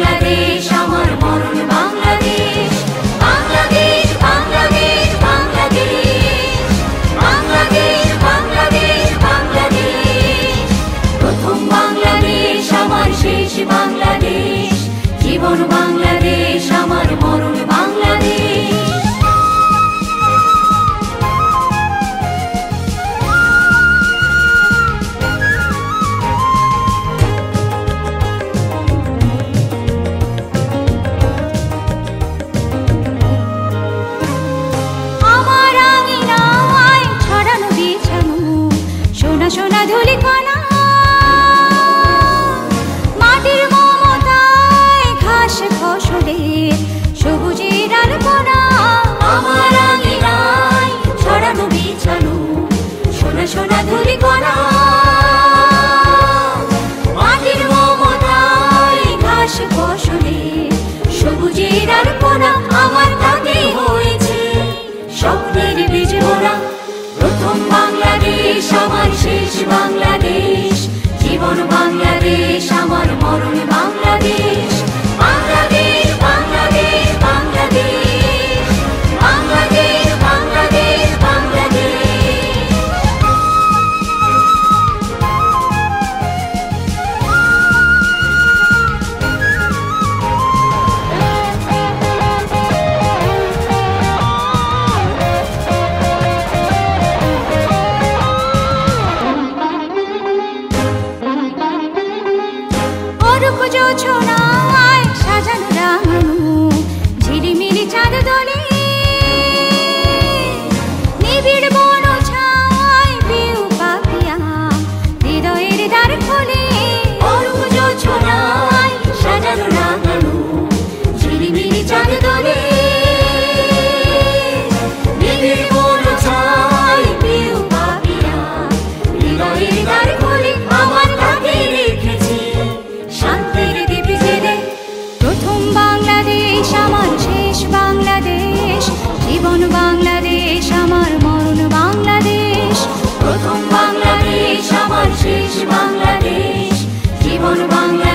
বাংলাদেশ আমার মরণ বাংলাদেশ, বাংলাদেশ বাংলাদেশ বাংলাদেশ, বাংলাদেশ বাংলাদেশ বাংলাদেশ। প্রথম বাংলাদেশ আমার শেষ বাংলাদেশ, জীবন বাংলাদেশ আমার মরণ বাংলাদেশ। সোনা ধুলিকণা মাটির মমতায় ঘাস ফসলে সবুজের আলপনা, আমার আঙিনায় ছড়ানো বিছানো সোনা সোনা ধুলিকণা। মাটির মমতায় ঘাস ফসলে সবুজের আলপনা, আমার তাতে হয়েছে স্বপ্নের বীজ মোরা। প্রথম বাংলাদেশ আমার শেষ বাংলাদেশ, জীবন বাংলাদেশ আমার মরণ বাংলাদেশ। বাংলাদেশ বাংলাদেশ বাংলাদেশ, বাংলাদেশ বাংলাদেশ বাংলাদেশ। জোছনায় সাজানো রাঙানো ঝিলিমিলি চাঁদ দোলে, নিবিড় বন ছায় পিউ পাপিয়া হৃদয়ের দ্বার খোলে। অরূপ জোছনায় সাজানো রাঙানো ঝিলিমিলি চাঁদ দোলে, নিবিড় বন ছায় পিউ পাপিয়া হৃদয়ের দ্বার খোলে। আমার তাকে রেখেছি শান্তির দ্বীপ জেলে। প্রথম বাংলাদেশ আমার শেষ বাংলাদেশ, জীবন বাংলাদেশ আমার মরণ বাংলাদেশ। প্রথম বাংলাদেশ আমার শেষ বাংলাদেশ, জীবন বাংলাদেশ।